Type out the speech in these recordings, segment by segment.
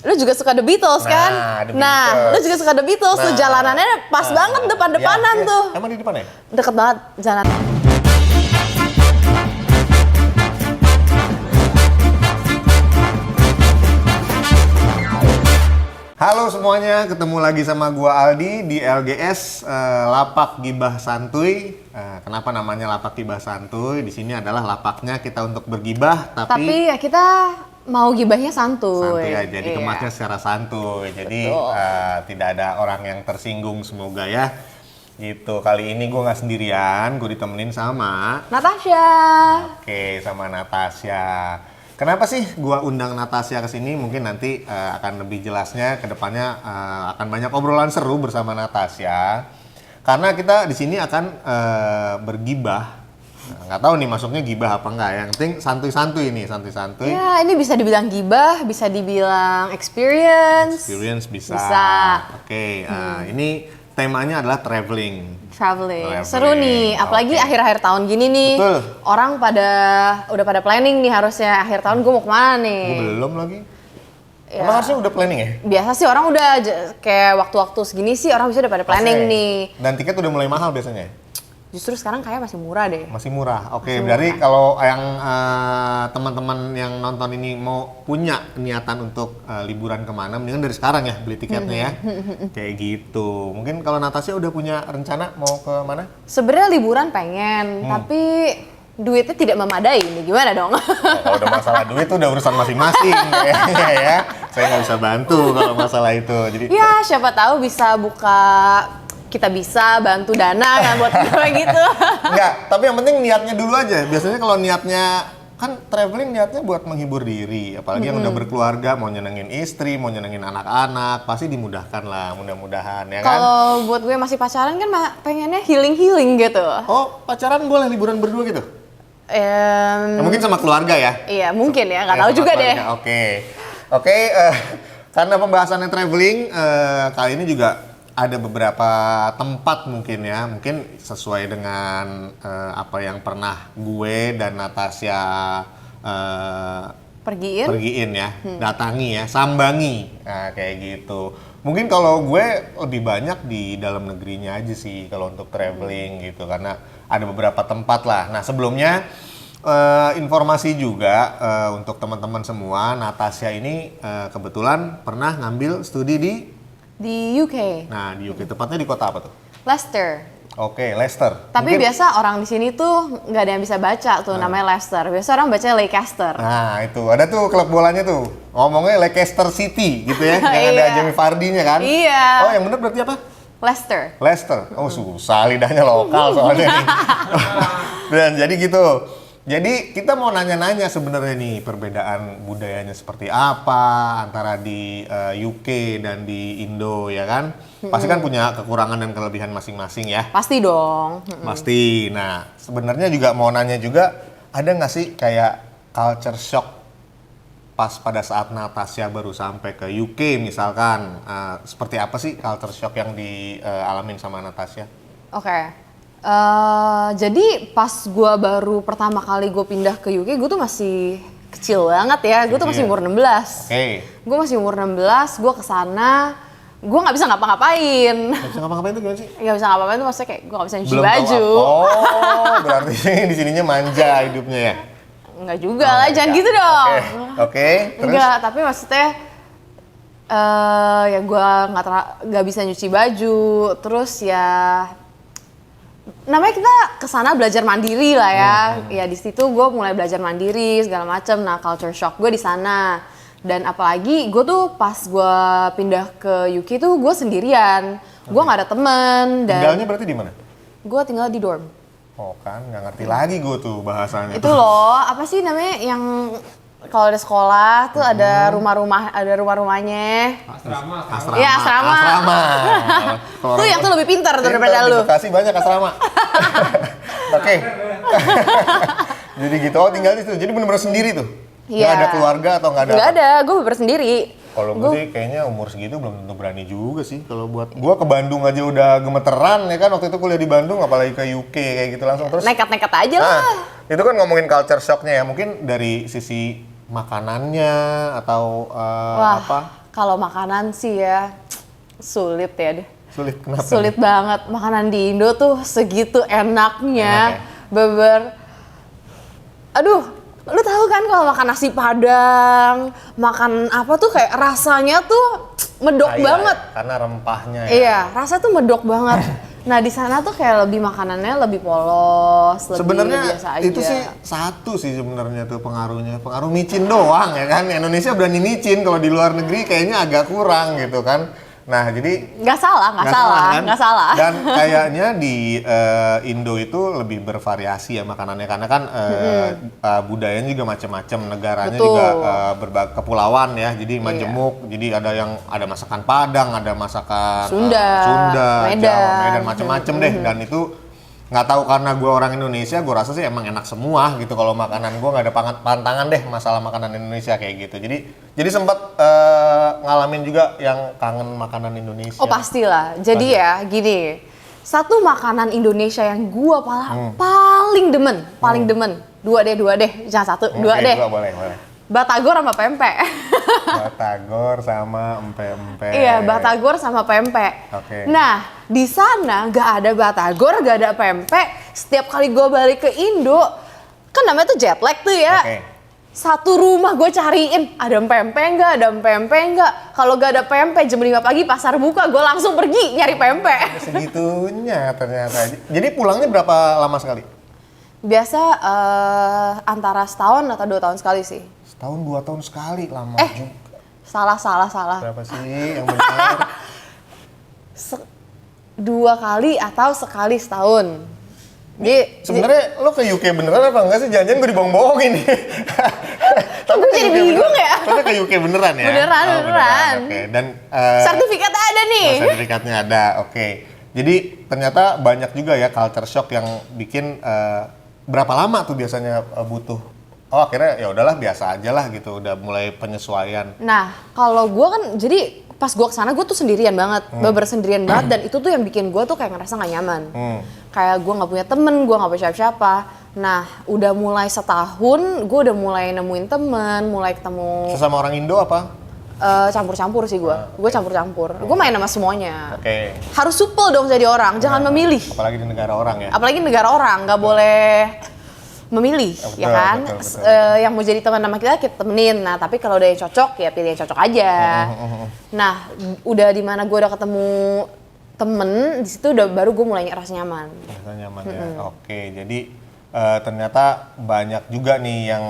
Lu juga suka The Beatles kan? The Nah, lu Beatles. juga suka The Beatles tuh, jalanannya pas banget depan-depanan tuh. Emang di depan ya? Deket banget jalan. Halo semuanya, ketemu lagi sama gua Aldi di LGS Lapak Gibah Santuy. Kenapa namanya Lapak Gibah Santuy? Di sini adalah lapaknya kita untuk bergibah, Tapi ya kita mau gibahnya santuy. santuy aja, dikemasnya secara santuy. Jadi tidak ada orang yang tersinggung, semoga ya. Gitu, kali ini gue nggak sendirian, gue ditemenin sama Natasha. Oke, sama Natasha. Kenapa sih gua undang Natasha ke sini? Mungkin nanti akan lebih jelasnya ke depannya akan banyak obrolan seru bersama Natasha. Karena kita di sini akan bergibah. Nggak tahu nih masuknya gibah apa enggak. Yang penting santuy-santuy nih, santuy-santuy. Ya, ini bisa dibilang gibah, bisa dibilang experience. Experience bisa. Bisa. Oke, ini temanya adalah traveling. Traveling. Seru nih, apalagi Oke. akhir-akhir tahun gini nih. Betul. Orang udah pada planning nih harusnya akhir tahun gue mau kemana nih. Gue belum lagi. Ya. Emang harusnya udah planning ya? Biasa sih orang udah kayak waktu-waktu segini sih orang bisa udah pada planning Oke. nih. Dan tiket udah mulai mahal biasanya? Justru sekarang kayak masih murah deh. Masih murah. Oke, Masih berarti murah. kalau yang teman-teman yang nonton ini mau punya niatan untuk liburan kemana, mendingan dari sekarang ya beli tiketnya ya. Kayak gitu. Mungkin kalau Natasha udah punya rencana mau ke mana? Sebenarnya liburan pengen, tapi duitnya tidak memadai nih. Gimana dong? Kalau udah masalah duit itu udah urusan masing-masing kayaknya ya. Saya nggak bisa bantu kalau masalah itu. Jadi Ya, siapa tahu kita bisa bantu dana kan buat gue gitu. enggak, tapi yang penting niatnya dulu aja. Biasanya kalau niatnya kan traveling niatnya buat menghibur diri, apalagi yang udah berkeluarga, mau nyenengin istri, mau nyenengin anak-anak, pasti dimudahkan lah, mudah-mudahan ya kan. Kalau buat gue masih pacaran kan pengennya healing gitu. Oh, pacaran boleh liburan berdua gitu? Em, Ya, mungkin sama keluarga ya? iya mungkin ya, nggak Ya, tahu sama juga deh. keluarga. Oke, karena pembahasannya traveling, kali ini juga ada beberapa tempat mungkin ya, mungkin sesuai dengan apa yang pernah gue dan Natasha pergiin ya, datangi ya, sambangi, nah, kayak gitu. Mungkin kalau gue lebih banyak di dalam negerinya aja sih kalau untuk traveling gitu, karena ada beberapa tempat lah. Nah sebelumnya informasi juga untuk teman-teman semua, Natasha ini kebetulan pernah ngambil studi Di UK, nah di UK, tepatnya di kota apa tuh? Leicester. Oke, Leicester. Tapi Mungkin- biasa orang di sini tuh nggak ada yang bisa baca tuh namanya Leicester. Biasa orang baca Leicester. Nah itu, ada tuh klub bolanya tuh, ngomongnya Leicester City gitu ya, yang ada Iya. Jamie Vardy-nya kan? Iya. Oh yang bener berarti apa? Leicester. Leicester. Oh susah, lidahnya lokal soalnya nih. Dan jadi gitu. Jadi kita mau nanya-nanya sebenarnya nih perbedaan budayanya seperti apa antara di UK dan di Indo ya kan? Pasti kan punya kekurangan dan kelebihan masing-masing ya. Pasti dong. Pasti. Nah, sebenarnya juga mau nanya juga, ada nggak sih kayak culture shock pas pada saat Natasha baru sampai ke UK misalkan? Seperti apa sih culture shock yang dialamin sama Natasha? Oke. Jadi pas gue baru pertama kali gue pindah ke UK, gue tuh masih kecil banget ya. Gue tuh masih Kecil. umur 16. Oke. Gue masih umur 16, gue kesana, gue nggak bisa ngapa-ngapain. Nggak bisa ngapa-ngapain tuh gimana sih? Nggak bisa ngapa-ngapain tuh maksudnya kayak gue nggak bisa nyuci Belum tahu baju. apa. Oh, berarti di sininya manja hidupnya ya? Nggak juga lah, jangan Enggak. gitu dong. Oke, terus? Enggak, tapi maksudnya ya gue nggak bisa nyuci baju, terus ya namanya kita kesana belajar mandiri lah ya. Ya di situ gue mulai belajar mandiri segala macem. Nah culture shock gue di sana. Dan apalagi gue tuh pas gue pindah ke UK tuh gue sendirian. Gue nggak ada temen dan Tinggalnya berarti di mana? gue tinggal di dorm. Oh kan, nggak ngerti lagi gue tuh bahasanya. Itu loh, apa sih namanya yang kalau ada sekolah tuh ada rumah-rumahnya. Asrama. Iya, asrama. Tuh yang tuh lebih pintar tuh daripada lu. Di Bekasi banyak asrama. Oke. Jadi gitu, oh tinggal di situ. Jadi bener-bener sendiri tuh? Iya. Nggak ada keluarga atau nggak ada? Nggak apa? ada, gue bener sendiri. Kalau gue sih kayaknya umur segitu belum tentu berani juga sih. Kalau buat gue ke Bandung aja udah gemeteran ya kan, waktu itu kuliah di Bandung, apalagi ke UK kayak gitu langsung terus. Nekat-nekat aja Nah, lah. itu kan ngomongin culture shocknya ya, mungkin dari sisi makanannya atau Wah. apa Kalau makanan sih ya sulit ya deh. Sulit kenapa? Sulit banget. Makanan di Indo tuh segitu enaknya. Beber. Aduh, lu tahu kan kalau makan nasi Padang, makan apa tuh kayak rasanya tuh medok Kaya banget. ya, karena rempahnya ya. Iya, rasa tuh medok banget. Nah, di sana tuh kayak lebih makanannya lebih polos, lebih Sebenarnya biasa aja. itu sih satu sih sebenarnya tuh pengaruhnya, pengaruh micin doang ya kan. Indonesia berani micin, kalau di luar negeri kayaknya agak kurang gitu kan. Nah jadi nggak salah kan? Nggak salah. Dan kayaknya di Indo itu lebih bervariasi ya makanannya, karena kan budayanya juga macam-macam, negaranya Betul. juga berbagai kepulauan ya, jadi majemuk. Jadi ada masakan Padang, ada masakan Sunda, Medan. Jawa, Medan macam-macam deh. Dan itu nggak tahu, karena gue orang Indonesia, gue rasa sih emang enak semua gitu. Kalau makanan gue nggak ada pantangan deh masalah makanan Indonesia kayak gitu. Jadi sempat ngalamin juga yang kangen makanan Indonesia. Oh pastilah. Jadi ya gini, satu makanan Indonesia yang gua paling demen. Dua deh, jangan satu, dua deh. Boleh. Batagor sama pempek. Batagor sama empe-empe. Iya, batagor sama pempek. Oke. Nah, di sana nggak ada batagor, nggak ada pempek. Setiap kali gue balik ke Indo, kan namanya tuh jet lag tuh ya. Oke. Satu rumah gue cariin, ada pempek nggak? Kalau nggak ada pempek, jam 5 pagi pasar buka, gue langsung pergi nyari pempek. Segitunya ternyata. Jadi pulangnya berapa lama sekali? Biasa antara setahun atau 2 tahun sekali sih. Setahun 2 tahun sekali, lama juga. Salah. Berapa sih yang benar? 2 kali atau sekali setahun. Jadi Sebenarnya lo ke UK beneran apa enggak sih? Jangan-jangan gue dibohong-bohongin nih. gue jadi bingung ya. Tapi ke UK beneran ya? Beneran. Oke. Dan sertifikatnya ada nih. sertifikatnya ada. Oke. Jadi ternyata banyak juga ya culture shock yang bikin berapa lama tuh biasanya butuh? Oh akhirnya ya udahlah biasa aja lah gitu, udah mulai penyesuaian. Nah, kalau gue kan, jadi pas gue kesana gue tuh sendirian banget, bener sendirian banget, dan itu tuh yang bikin gue tuh kayak ngerasa gak nyaman. Kayak gue gak punya temen, gue gak punya siapa-siapa. Nah, udah mulai setahun, gue udah mulai nemuin temen, mulai ketemu. Sesama orang Indo apa? Campur-campur sih gue, campur-campur. Gue main sama semuanya. Oke. Harus supel dong jadi orang, jangan memilih. Apalagi di negara orang ya? Apalagi negara orang, gak boleh memilih, Betul, ya kan? betul. Yang mau jadi teman sama kita temenin. Nah, tapi kalau udah yang cocok, ya pilih yang cocok aja. Nah, udah di mana gue udah ketemu temen, di situ udah baru gue mulai ngerasa nyaman. Rasa nyaman ya. Oke, jadi ternyata banyak juga nih yang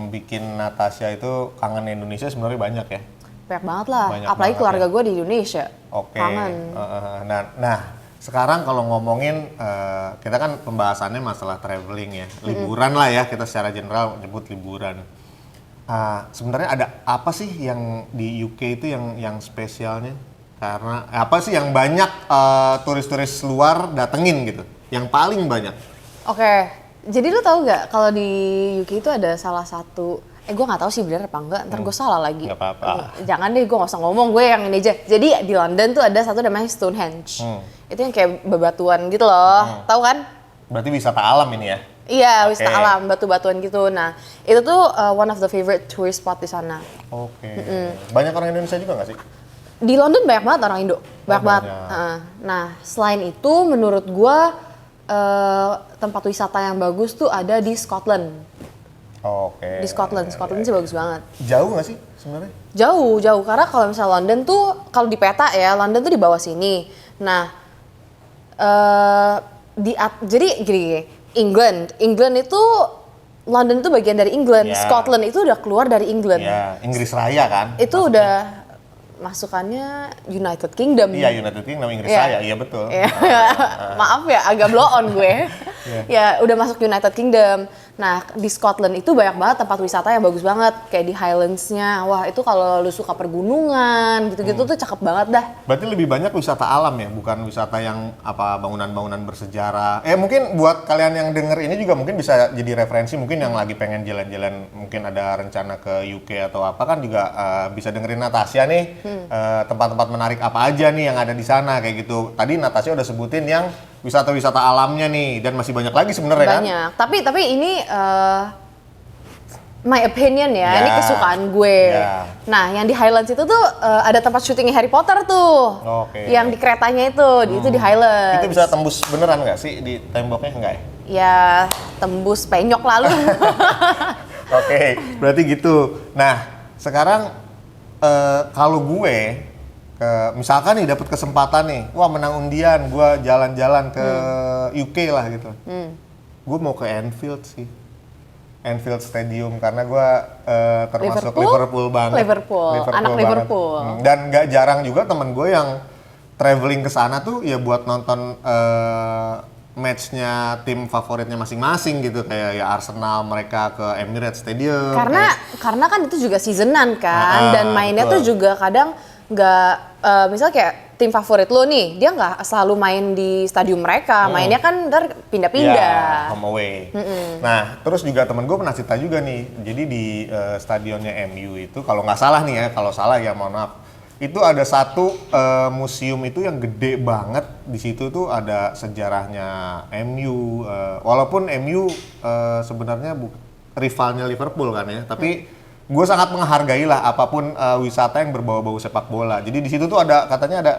bikin Natasha itu kangen Indonesia, sebenarnya banyak ya. Banyak banget lah, Banyak apalagi banget keluarga ya. gue di Indonesia. Oke. Kangen. Nah, sekarang kalau ngomongin kita kan pembahasannya masalah traveling ya, liburan lah ya, kita secara general nyebut liburan. Sebenarnya ada apa sih yang di UK itu yang spesialnya? Karena apa sih yang banyak turis-turis luar datengin gitu? Yang paling banyak? Oke, jadi lu tahu nggak kalau di UK itu ada salah satu, gue nggak tahu sih bener apa enggak, ntar gue salah lagi. Nggak apa-apa. Jangan deh, gue nggak usah ngomong, gue yang ini aja. Jadi di London tuh ada satu namanya Stonehenge. Itu yang kayak bebatuan gitu loh, tahu kan? Berarti wisata alam ini ya? Iya, Oke. wisata alam, batu-batuan gitu. Nah, itu tuh one of the favorite tourist spot di sana. Oke. Banyak orang Indonesia juga nggak sih? Di London banyak banget orang Indo, banyak banget. banyak. Nah, selain itu menurut gue tempat wisata yang bagus tuh ada di Scotland. Oke. Di Scotland sih bagus banget. Jauh nggak sih sebenarnya? Jauh karena kalau misalnya London tuh kalau di peta ya London tuh di bawah sini. Nah, jadi gini, England itu London itu bagian dari England, Ya. Scotland itu udah keluar dari England. Ya, Inggris Raya kan? Itu udah masukannya United Kingdom. Iya, United Kingdom, Inggris Iya. Raya, iya betul. Iya. Maaf ya, agak blow on gue. Ya, udah masuk United Kingdom. Nah, di Scotland itu banyak banget tempat wisata yang bagus banget. Kayak di Highlands-nya. Wah, itu kalau lu suka pergunungan, gitu-gitu tuh cakep banget dah. Berarti lebih banyak wisata alam ya, bukan wisata yang apa bangunan-bangunan bersejarah. Mungkin buat kalian yang denger ini juga mungkin bisa jadi referensi, mungkin yang lagi pengen jalan-jalan, mungkin ada rencana ke UK atau apa kan juga bisa dengerin Natasha nih. Tempat-tempat menarik apa aja nih yang ada di sana kayak gitu. Tadi Natasha udah sebutin yang wisata-wisata alamnya nih, dan masih banyak lagi sebenarnya kan? Banyak. Tapi ini my opinion ya, Ya. ini kesukaan gue. Ya. Nah, yang di Highlands itu tuh ada tempat syutingnya Harry Potter tuh. Oke. Yang di keretanya itu di Highlands. Itu bisa tembus beneran nggak sih di temboknya? Enggak ya? Ya, tembus penyok lalu. Oke, berarti gitu. Nah, sekarang kalau gue misalkan nih dapat kesempatan nih, wah menang undian, gue jalan-jalan ke UK lah gitu. Gue mau ke Anfield sih. Anfield Stadium karena gue termasuk Liverpool banget. Anak banget. Liverpool. Dan nggak jarang juga temen gue yang traveling ke sana tuh ya buat nonton matchnya tim favoritnya masing-masing gitu, kayak ya Arsenal mereka ke Emirates Stadium. Karena kan itu juga seasonan kan, dan mainnya betul. tuh juga kadang nggak, misalnya kayak tim favorit lo nih, dia nggak selalu main di stadium mereka, mainnya kan ntar pindah-pindah. Ya, home away. Nah, terus juga temen gue pernah cerita juga nih, jadi di stadionnya MU itu, kalau nggak salah nih ya, kalau salah ya mohon maaf, itu ada satu museum itu yang gede banget. Di situ tuh ada sejarahnya MU, walaupun MU sebenarnya rivalnya Liverpool kan ya, tapi gue sangat menghargai lah apapun wisata yang berbau-bau sepak bola. Jadi di situ tuh ada, katanya ada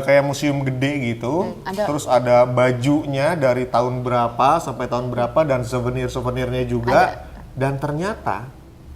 kayak museum gede gitu, ada. terus ada bajunya dari tahun berapa sampai tahun berapa dan souvenir-souvenirnya juga. Dan ternyata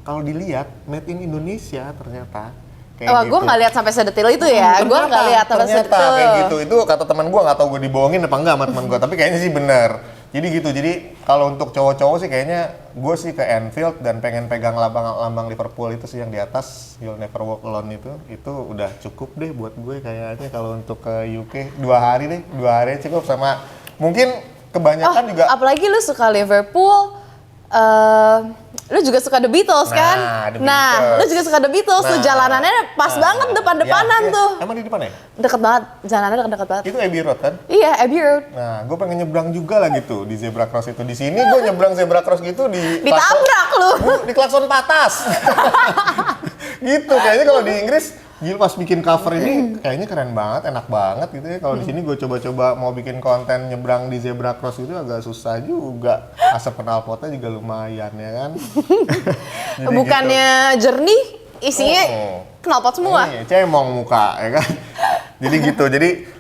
kalau dilihat made in Indonesia ternyata. Wah, gue nggak lihat sampai sedetil itu ya. Gue nggak lihat sampai sedetil. Kayak gitu. Itu kata teman gue, nggak tahu gue dibohongin apa enggak sama teman gue. Tapi kayaknya sih benar. Jadi gitu. Jadi kalau untuk cowok-cowok sih kayaknya gue sih ke Anfield dan pengen pegang lambang Liverpool itu sih yang di atas, You'll Never Walk Alone itu. Itu udah cukup deh buat gue kayaknya kalau untuk ke UK 2 hari deh. 2 hari cukup, sama mungkin kebanyakan juga. Apalagi lu suka Liverpool. Lu juga suka The Beatles kan? The Nah, lu juga suka The Beatles, tuh jalanannya pas banget depan-depanan tuh. Emang di depan ya? Deket banget, jalanannya deket banget. Itu Abbey Road kan? Iya, Abbey Road. Nah, gue pengen nyebrang juga lah gitu di zebra cross itu. Di sini gue nyebrang zebra cross gitu Ditabrak lu. Di klakson patas. Gitu, kayaknya kalau di Inggris Gil pas bikin cover ini kayaknya keren banget, enak banget gitu ya. Kalau di sini gue coba-coba mau bikin konten nyebrang di zebra cross itu agak susah juga. Asap knalpotnya juga lumayan ya kan. Jadi Bukannya jernih, isinya knalpot semua. Iya, cemong muka ya kan. Jadi gitu. Jadi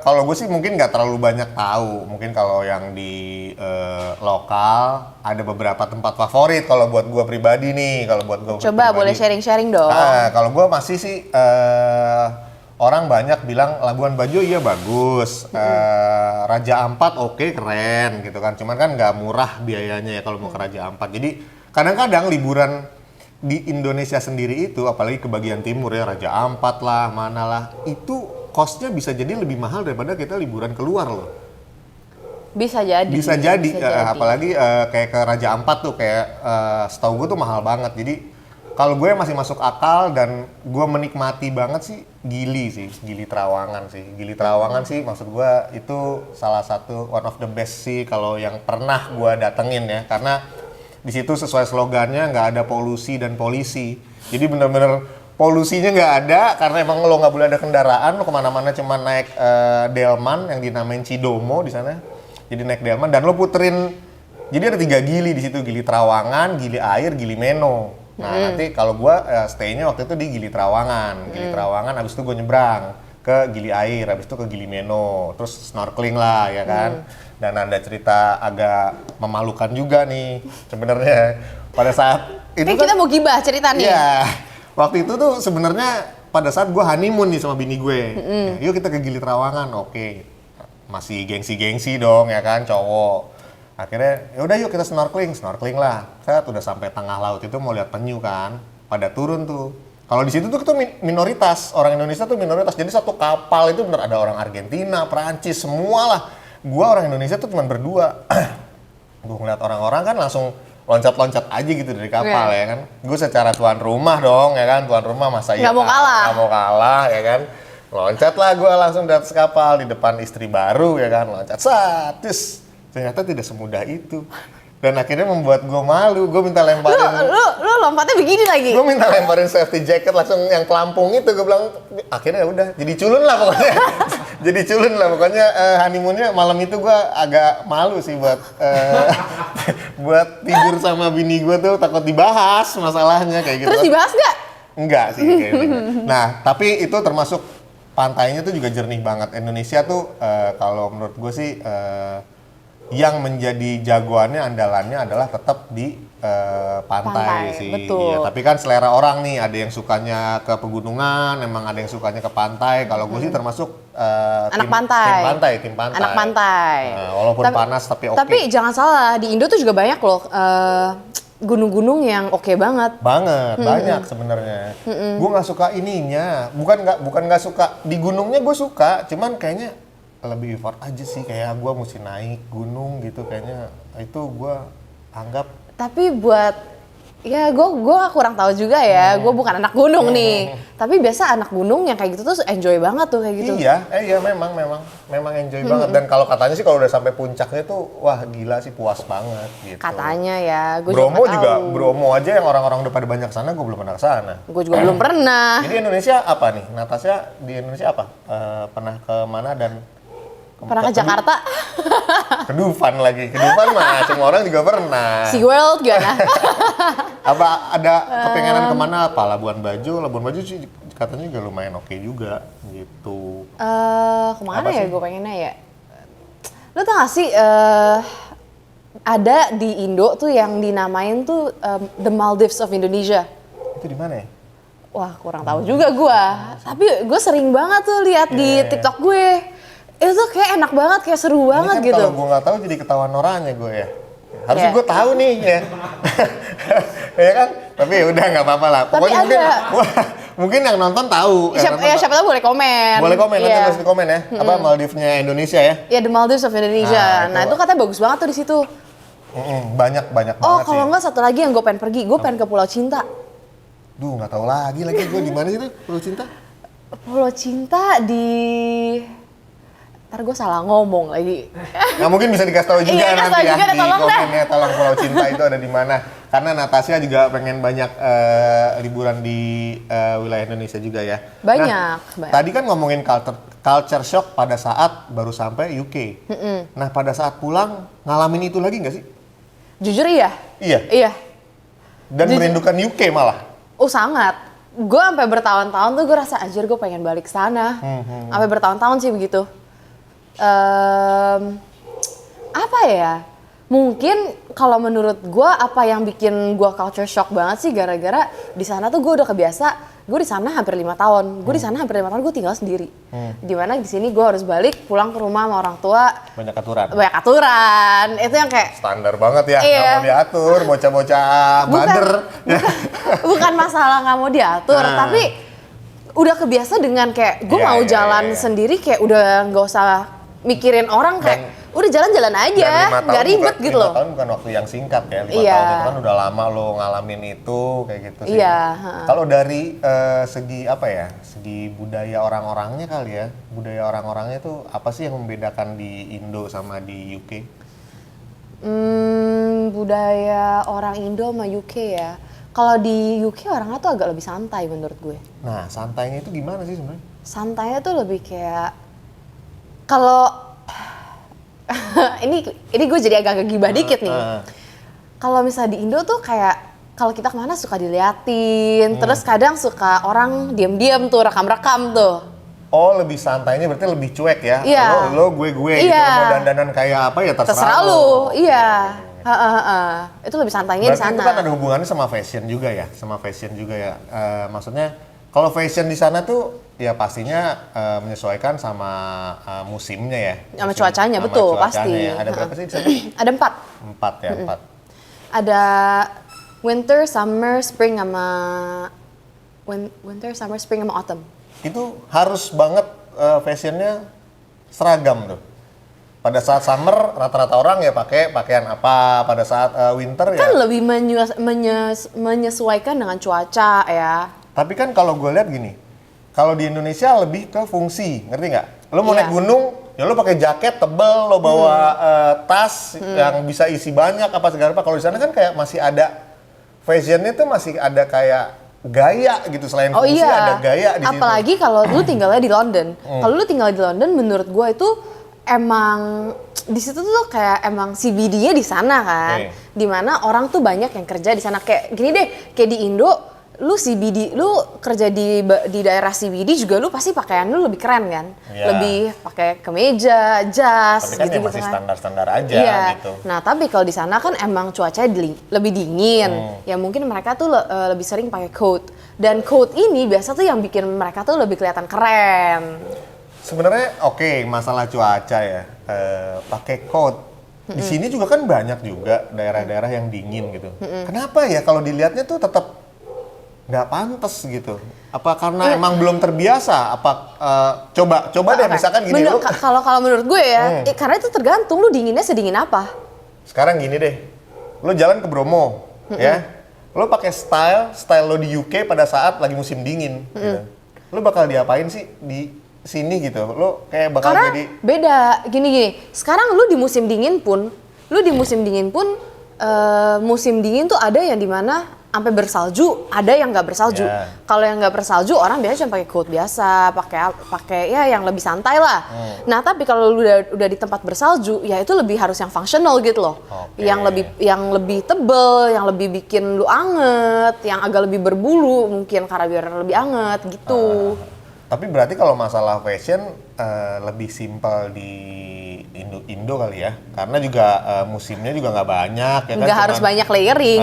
kalau gue sih mungkin nggak terlalu banyak tahu. Mungkin kalau yang di lokal ada beberapa tempat favorit. Kalau buat gue pribadi nih, kalau buat gue Coba boleh sharing-sharing dong. Nah, kalau gue masih sih orang banyak bilang Labuan Bajo iya bagus, Raja Ampat oke, keren gitu kan. Cuman kan nggak murah biayanya ya kalau mau ke Raja Ampat. Jadi kadang-kadang liburan di Indonesia sendiri itu, apalagi ke bagian timur ya, Raja Ampat lah, mana lah, itu costnya bisa jadi lebih mahal daripada kita liburan keluar loh. Bisa jadi. Bisa jadi. Apalagi kayak ke Raja Ampat tuh kayak setahu gue tuh mahal banget. Jadi kalau gue masih masuk akal dan gue menikmati banget sih Gili Trawangan sih. Gili Trawangan sih maksud gue itu salah satu one of the best sih kalau yang pernah gue datengin ya, karena di situ sesuai slogannya nggak ada polusi dan polisi. Jadi bener-bener polusinya nggak ada karena emang lo nggak boleh ada kendaraan, lo kemana-mana cuma naik delman yang dinamain Cidomo di sana. Jadi naik delman dan lo puterin. Jadi ada 3 gili di situ, Gili Trawangan, Gili Air, Gili Meno. Nah nanti kalau gua stay-nya waktu itu di Gili Trawangan. Gili Trawangan, abis itu gue nyebrang ke Gili Air, abis itu ke Gili Meno, terus snorkeling lah ya kan. Dan ada cerita agak memalukan juga nih sebenarnya pada saat itu. Kita mau gibah cerita nih. Iya. Waktu itu tuh sebenarnya pada saat gue honeymoon nih sama bini gue. Ya, yuk kita ke Gili Trawangan, oke. Masih gengsi-gengsi dong ya kan, cowok. Akhirnya ya udah yuk kita snorkeling lah. Saat udah sampai tengah laut itu mau lihat penyu kan, pada turun tuh. Kalau di situ tuh itu minoritas, orang Indonesia tuh minoritas. Jadi satu kapal itu bener ada orang Argentina, Perancis, semua lah. Gua orang Indonesia tuh cuma berdua. Gue ngeliat orang-orang kan langsung loncat-loncat aja gitu dari kapal ya kan. Gue secara tuan rumah dong ya kan, tuan rumah masa ya Nggak mau kalah. Nggak mau kalah ya kan. Loncat lah gue langsung di atas kapal di depan istri baru ya kan, loncat terus ternyata tidak semudah itu dan akhirnya membuat gue malu. Gue minta lemparin lu lompatnya begini lagi. Gue minta lemparin safety jacket langsung yang pelampung itu, gue bilang akhirnya ya udah jadi culun lah pokoknya. Jadi culun lah pokoknya honeymoonnya malam itu gue agak malu sih buat buat tidur sama bini gue tuh takut dibahas masalahnya kayak gitu. Terus dibahas nggak? Enggak sih kayaknya. Nah tapi itu termasuk pantainya tuh juga jernih banget. Indonesia tuh kalau menurut gue sih yang menjadi jagoannya andalannya adalah tetap di pantai sih. Betul. Iya, tapi kan selera orang nih, ada yang sukanya ke pegunungan, emang ada yang sukanya ke pantai. Kalau gue sih termasuk Anak pantai. tim pantai. Anak pantai. Walaupun panas tapi oke. Tapi jangan salah, di Indo tuh juga banyak loh gunung-gunung yang oke banget. Banyak sebenarnya. Gue nggak suka ininya, bukan nggak suka di gunungnya, gue suka, cuman kayaknya lebih effort aja sih, kayak gue mesti naik gunung gitu, kayaknya itu gue anggap. Tapi buat ya gue kurang tahu juga ya, gue bukan anak gunung nih. Tapi biasa anak gunung yang kayak gitu tuh enjoy banget tuh kayak gitu. Iya memang enjoy banget. Dan kalau katanya sih kalau udah sampai puncaknya tuh wah gila sih, puas banget gitu. Katanya ya, gue juga Bromo aja yang orang-orang udah pada banyak sana, gue belum pernah kesana. Gue juga belum pernah. Jadi Indonesia apa nih? Natasha di Indonesia apa? Pernah ke mana dan Pernah ke Jakarta? Kedufan mah semua orang juga pernah. SeaWorld gimana? Apa ada kepengenan kemana? Apa Labuan Bajo sih katanya juga lumayan oke juga gitu. Kemana ya gue pengennya ya? Lo tau gak sih ada di Indo tuh yang dinamain tuh The Maldives of Indonesia. Itu di mana ya? Wah kurang tahu juga gue. Tapi gue sering banat tuh lihat di TikTok gue. Itu tuh kayak enak banget, kayak seru banget kan gitu. Kalau gue nggak tahu jadi ketahuan orangnya gue ya. Harusnya gue tahu nih ya. Ya kan? Tapi ya udah nggak apa-apa lah. Pokoknya mungkin yang nonton tahu. Siapa tahu boleh komen. Boleh komen, nanti harus di komen ya. Apa Maldivnya Indonesia ya? Ya The Maldives of Indonesia. Nah itu katanya bagus banget tuh di situ. Banyak banget Oh sih. kalau nggak satu lagi yang gue pengen pergi, gue pengen ke Pulau Cinta. Duh nggak tahu lagi gue di mana sih tuh Pulau Cinta? Pulau Cinta di... Ntar gue salah ngomong lagi. Nah mungkin bisa dikasih tahu juga nanti ya di komennya, tolong Pulau Cinta itu ada di mana. Karena Natasha juga pengen banyak liburan di wilayah Indonesia juga ya. Banyak. Tadi kan ngomongin culture shock pada saat baru sampai UK. Nah pada saat pulang ngalamin itu lagi nggak sih? Jujur iya. Iya. Dan merindukan UK malah. Oh sangat. Gue sampai bertahun-tahun tuh gue rasa anjir gue pengen balik ke sana. Sampai bertahun-tahun sih begitu. Apa ya? Mungkin kalau menurut gue apa yang bikin gue culture shock banget sih gara-gara di sana tuh gue udah kebiasa. Gue di sana hampir 5 tahun. Gue di sana hampir 5 tahun gue tinggal sendiri. Dimana di sini gue harus balik pulang ke rumah sama orang tua. Banyak aturan. Itu yang kayak standar banget ya. Iya. Nggak mau diatur, bocah-bocah bader. Bukan masalah nggak mau diatur, tapi udah kebiasa dengan kayak gue mau jalan sendiri kayak udah nggak usah mikirin orang kayak udah jalan-jalan aja, nggak ribet gitu loh. 5 tahun bukan waktu yang singkat ya, 5 tahun itu kan udah lama lo ngalamin itu kayak gitu sih. Iya. Kalau dari segi apa ya, segi budaya orang-orangnya kali ya, budaya orang-orangnya itu apa sih yang membedakan di Indo sama di UK? Budaya orang Indo sama UK ya. Kalau di UK orangnya tuh agak lebih santai menurut gue. Nah, santainya itu gimana sih sebenarnya? Santainya tuh lebih kayak kalau ini gue jadi agak gibah dikit nih. Kalau misalnya di Indo tuh kayak kalau kita kemana suka diliatin, terus kadang suka orang diam-diam tuh rekam-rekam tuh. Oh, lebih santainya berarti lebih cuek ya? Iya. Lo gue gitu, mau dandanan kayak apa ya terserah lo. Iya. Itu lebih santainya di sana. Berarti itu kan ada hubungannya sama fashion juga ya? Maksudnya kalau fashion di sana tuh ya pastinya menyesuaikan sama musimnya ya. Sama cuacanya, betul, pasti. Ya. Ada berapa sih di sana? Ada 4. 4 ya, 4. Ada winter, summer, spring sama autumn. Itu harus banget fashionnya seragam tuh. Pada saat summer rata-rata orang ya pakai pakaian apa, pada saat winter ya. Kan lebih menyesuaikan dengan cuaca ya. Tapi kan kalau gue lihat gini, kalau di Indonesia lebih ke fungsi, ngerti nggak? Lo mau naik gunung, ya lo pakai jaket tebel, lo bawa tas yang bisa isi banyak apa segala apa. Kalau di sana kan kayak masih ada fashionnya tuh masih ada kayak gaya gitu, selain Oh fungsi iya, ada gaya di situ. apalagi kalau lu tinggalnya di London. Kalau lu tinggal di London, menurut gue itu emang di situ tuh kayak emang CBD-nya di sana kan, dimana orang tuh banyak yang kerja di sana. Kayak gini deh, kayak di Indo, lu CBD, lu kerja di daerah CBD juga lu pasti pakaian lu lebih keren kan, lebih pakai kemeja, jas, tapi kan gitu ya masih standar-standar aja gitu. Nah tapi kalau di sana kan emang cuacanya lebih dingin, ya mungkin mereka tuh lebih sering pakai coat, dan coat ini biasa tuh yang bikin mereka tuh lebih kelihatan keren. Sebenarnya oke, masalah cuaca ya, pakai coat. Di sini juga kan banyak juga daerah-daerah yang dingin gitu. Kenapa ya kalau dilihatnya tuh tetap nggak pantas gitu? Apa karena emang belum terbiasa? Apa coba deh misalkan gini lu. Kalau menurut gue ya, karena itu tergantung lu dinginnya sedingin apa. Sekarang gini deh, lu jalan ke Bromo, ya, lu pakai style lo di UK pada saat lagi musim dingin, gitu. Lu bakal diapain sih di sini gitu? Lu kayak bakal Karena jadi beda, gini. Sekarang lu di musim dingin pun, musim dingin tuh ada yang dimana sampai bersalju, ada yang nggak bersalju. Kalau yang nggak bersalju, orang biasanya cuma pakai coat biasa, pakai ya yang lebih santai lah. Nah tapi kalau lu udah di tempat bersalju, ya itu lebih harus yang functional gitu loh, yang lebih tebel, yang lebih bikin lu anget, yang agak lebih berbulu mungkin karena biar lebih anget gitu. Tapi berarti kalau masalah fashion lebih simpel di Indo kali ya, karena juga musimnya juga nggak banyak ya kan. Nggak harus banyak layering.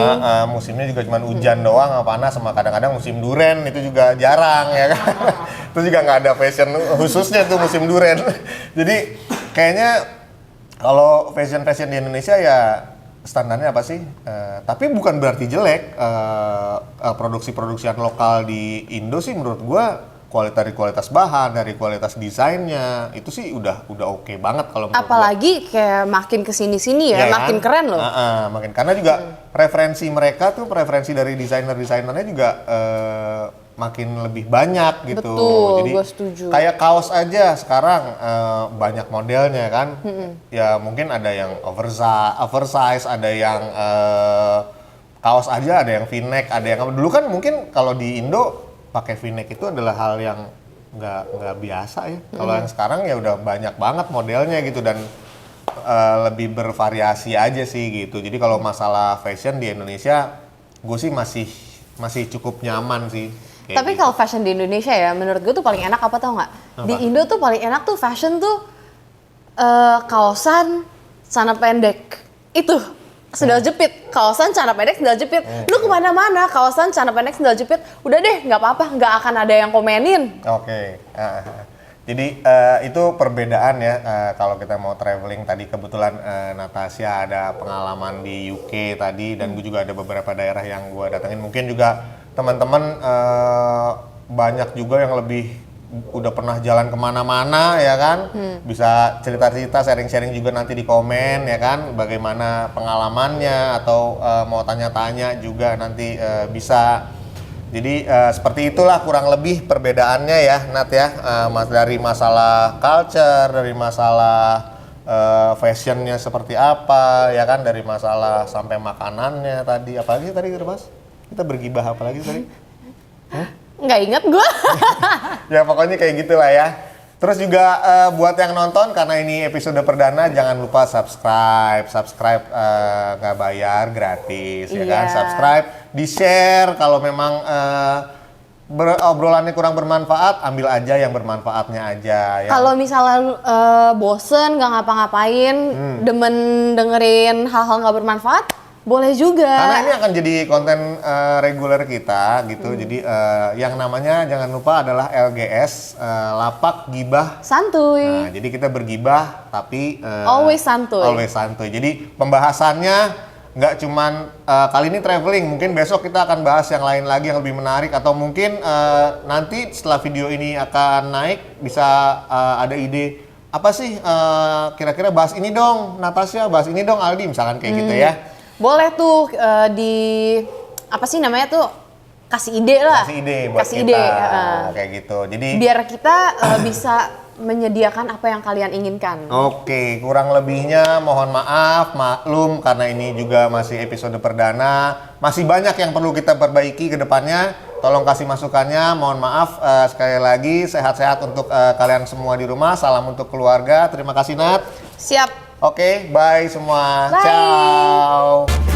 Musimnya juga cuma hujan doang, sama panas, sama kadang-kadang musim duren itu juga jarang ya kan. Itu juga nggak ada fashion khususnya tuh musim duren. Jadi kayaknya kalau fashion di Indonesia ya standarnya apa sih? Tapi bukan berarti jelek. Produksi-produksian lokal di Indo sih menurut gua dari kualitas bahan, dari kualitas desainnya itu sih udah oke banget kalau menurut apalagi gua. Kayak makin kesini-sini ya, makin keren loh. Makin karena juga preferensi mereka tuh, preferensi dari desainer-desainernya juga makin lebih banyak gitu. Betul, jadi gua setuju. kayak kaos aja sekarang banyak modelnya kan. Ya mungkin ada yang oversize, ada yang kaos aja, ada yang V-neck, ada yang dulu kan mungkin kalau di Indo pakai V-neck itu adalah hal yang nggak biasa ya. Kalau yang sekarang ya udah banyak banget modelnya gitu, dan lebih bervariasi aja sih gitu. Jadi kalau masalah fashion di Indonesia, gue sih masih cukup nyaman sih. Tapi kalau fashion di Indonesia ya, menurut gue tuh paling enak apa tau nggak? Di Indo tuh paling enak tuh fashion tuh kaosan, celana pendek. Itu sendal jepit, kaosan, celana pendek, sendal jepit. Lu kemana-mana, kaosan, celana pendek, sendal jepit. Udah deh, nggak apa-apa, nggak akan ada yang komenin. Oke. Jadi itu perbedaan ya. Kalau kita mau traveling tadi, kebetulan Natasha ada pengalaman di UK tadi, dan gue juga ada beberapa daerah yang gue datengin. Mungkin juga teman-teman banyak juga yang lebih udah pernah jalan kemana-mana ya kan, bisa cerita-cerita, sharing-sharing juga nanti di komen ya kan, bagaimana pengalamannya, atau mau tanya-tanya juga nanti bisa. Jadi seperti itulah kurang lebih perbedaannya ya Nat ya, dari masalah culture, dari masalah fashionnya seperti apa ya kan, dari masalah sampai makanannya tadi. Apalagi tadi kita bergibah apalagi tadi? Nggak inget gue. Ya pokoknya kayak gitulah ya. Terus juga buat yang nonton, karena ini episode perdana, jangan lupa subscribe nggak bayar, gratis ya kan. Subscribe, di share kalau memang obrolannya kurang bermanfaat, ambil aja yang bermanfaatnya aja ya. Kalau misalnya bosen nggak ngapa-ngapain, demen dengerin hal-hal nggak bermanfaat, boleh juga. Karena ini akan jadi konten reguler kita gitu. Jadi yang namanya jangan lupa adalah LGS, Lapak Gibah Santuy. Nah, jadi kita bergibah tapi Always santuy. Always santuy. Jadi pembahasannya nggak cuman kali ini traveling, mungkin besok kita akan bahas yang lain lagi yang lebih menarik, atau mungkin nanti setelah video ini akan naik bisa ada ide apa sih kira-kira bahas ini dong Natasha, bahas ini dong Aldi, misalkan kayak gitu ya. Boleh tuh apa sih namanya tuh, kasih ide lah. Kasih ide buat kasih kita. ide, kayak gitu. Jadi biar kita bisa menyediakan apa yang kalian inginkan. Oke, kurang lebihnya mohon maaf, maklum karena ini juga masih episode perdana. Masih banyak yang perlu kita perbaiki ke depannya. tolong kasih masukannya. Mohon maaf sekali lagi, sehat-sehat untuk kalian semua di rumah. Salam untuk keluarga. Terima kasih Nat. Siap. Oke, bye semua. Bye. Ciao.